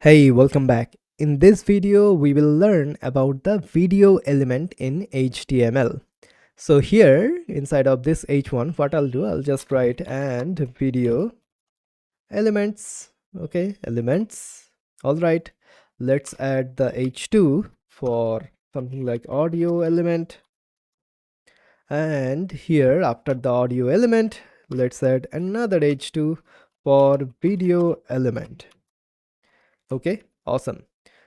Hey, welcome back. In this video, we will learn about the video element in HTML. So here, inside of this H1, what I'll do, I'll just write and video elements. Okay, elements. All right, let's add the H2 for something like audio element. And here, after the audio element, let's add another H2 for video element. Okay, awesome.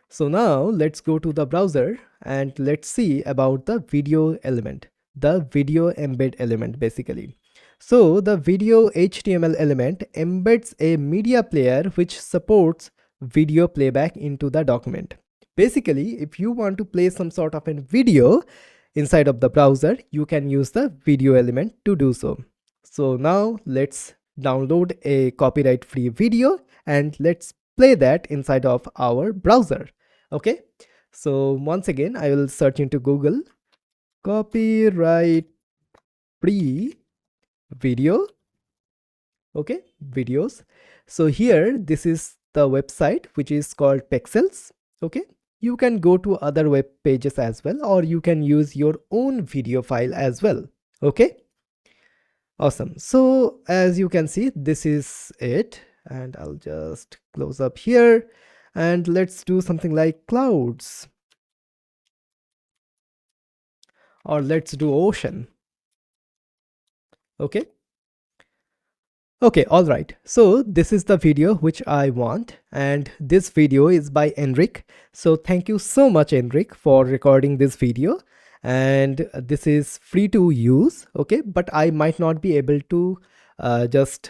So now let's go to the browser and let's see about the video element, the video embed element basically. So the video HTML element embeds a media player which supports video playback into the document. Basically, if you want to play some sort of a video inside of the browser, you can use the video element to do so. So now let's download a copyright free video and let's play that inside of our browser. Okay, so once again I will search into Google copyright free video. Okay, videos. So here this is the website which is called Pexels. Okay, you can go to other web pages as well, or you can use your own video file as well. Okay, awesome. So as you can see, this is it, and I'll just close up here and let's do something like clouds, or let's do ocean. Okay, all right, so this is the video which I want, and this video is by Enric. So thank you so much, Enric, for recording this video, and this is free to use. Okay, but I might not be able to just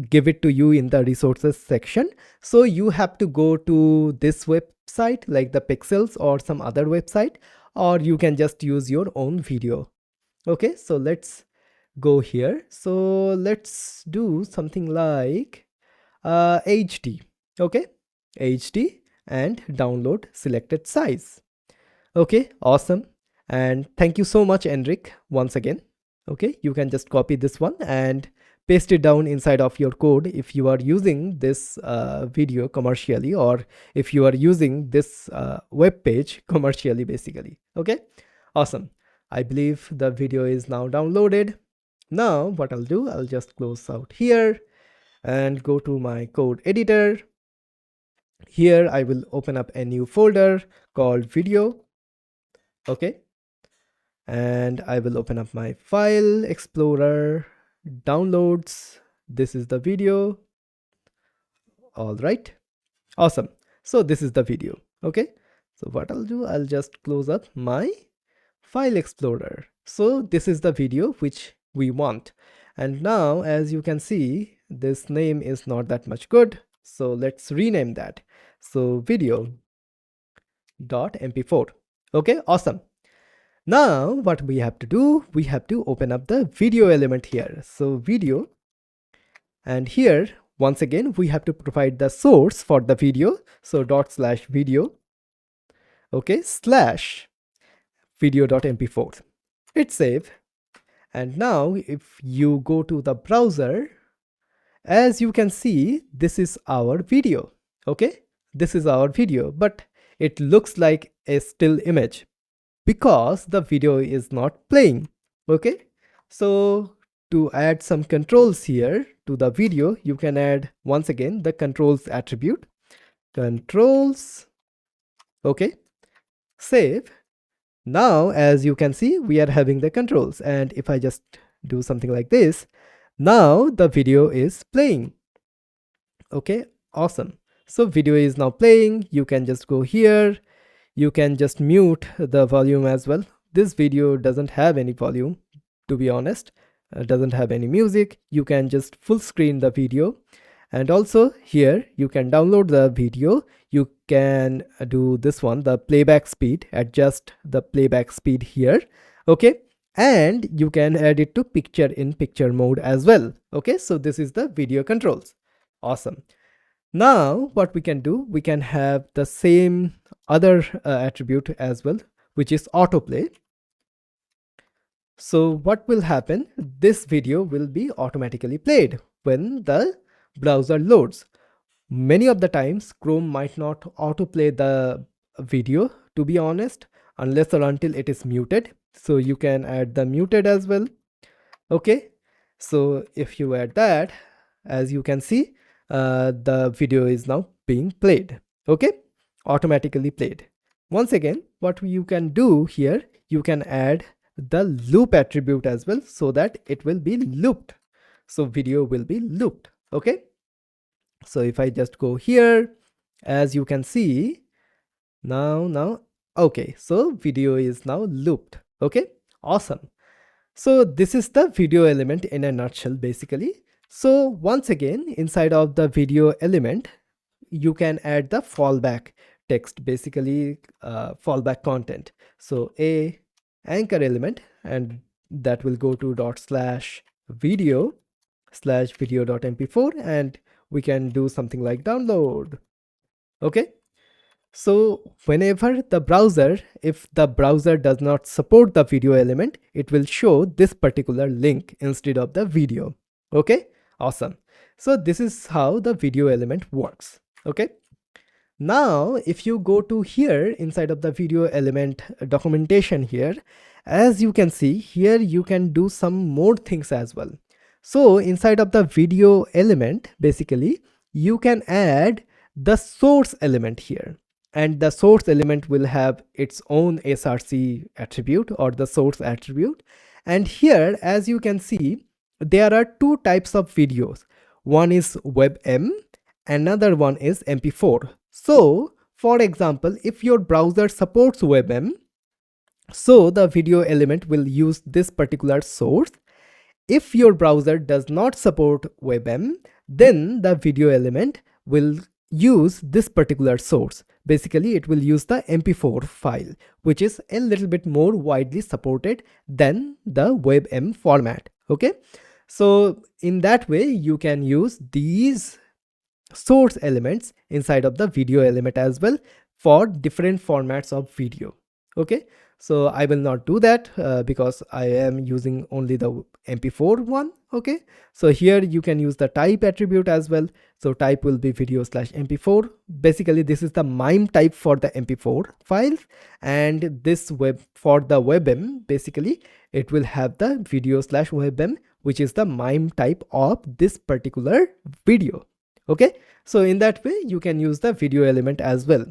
give it to you in the resources section, so you have to go to this website like the Pixels or some other website, or you can just use your own video. Okay, so let's go here. So let's do something like HD. Okay, HD, and download selected size. Okay, awesome. And thank you so much, Enric, once again. Okay, you can just copy this one and paste it down inside of your code if you are using this video commercially, or if you are using this web page commercially basically. Okay, awesome. I believe the video is now downloaded. Now what I'll do, I'll just close out here and go to my code editor. Here I will open up a new folder called video. Okay, and I will open up my file explorer, downloads. This is the video. All right, awesome. So this is the video. Okay, so what I'll do, I'll just close up my file explorer. So this is the video which we want, and now as you can see, this name is not that much good, so let's rename that. So video.mp4. okay, awesome. Now what we have to do, we have to open up the video element here. So video, and here once again we have to provide the source for the video. So /video, okay, slash video.mp4. hit save. And now if you go to the browser, as you can see, this is our video. Okay, this is our video, but it looks like a still image because the video is not playing. Okay, so to add some controls here to the video, you can add once again the controls attribute, controls. Okay, save. Now as you can see, we are having the controls, and if I just do something like this, now the video is playing. Okay, awesome. So video is now playing. You can just go here, you can just mute the volume as well. This video doesn't have any volume, to be honest. Doesn't have any music. You can just full screen the video, and also here you can download the video. You can do this one, the playback speed, adjust the playback speed here. Okay, and you can add it to picture in picture mode as well. Okay, so this is the video controls. Awesome. Now what we can do, we can have the same other attribute as well, which is autoplay. So what will happen, this video will be automatically played when the browser loads. Many of the times Chrome might not autoplay the video, to be honest, unless or until it is muted. So you can add the muted as well. Okay, so if you add that, as you can see, the video is now being played. Okay, automatically played. Once again, what you can do here, you can add the loop attribute as well, so that it will be looped. So video will be looped. Okay, so if I just go here, as you can see, now okay, so video is now looped. Okay, awesome. So this is the video element in a nutshell, basically. So once again, inside of the video element, you can add the fallback text, basically fallback content. So a anchor element, and that will go to /video/video.mp4, and we can do something like download. Okay, so whenever the browser, if the browser does not support the video element, it will show this particular link instead of the video. Okay, awesome. So this is how the video element works. Okay, now if you go to here inside of the video element documentation here, as you can see here, you can do some more things as well. So inside of the video element, basically you can add the source element here, and the source element will have its own src attribute or the source attribute. And here, as you can see, there are two types of videos. One is WebM, another one is MP4. So for example, if your browser supports WebM, so the video element will use this particular source. If your browser does not support WebM, then the video element will use this particular source. Basically, it will use the MP4 file, which is a little bit more widely supported than the WebM format. Okay, so in that way, you can use these source elements inside of the video element as well for different formats of video. Okay, so I will not do that because I am using only the MP4 one. Okay, so here you can use the type attribute as well. So type will be video/mp4. Basically, this is the MIME type for the MP4 files, and this web for the WebM, basically it will have the video/WebM, which is the MIME type of this particular video. Okay, so in that way you can use the video element as well.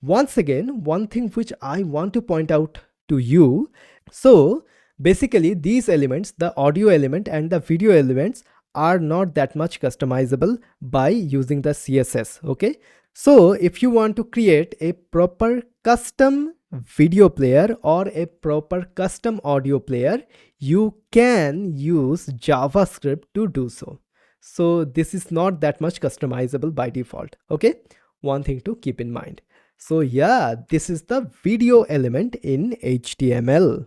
Once again, one thing which I want to point out to you, so basically these elements, the audio element and the video elements, are not that much customizable by using the CSS. Okay, so if you want to create a proper custom video player or a proper custom audio player, you can use JavaScript to do so. So this is not that much customizable by default. Okay, one thing to keep in mind. So yeah, this is the video element in HTML.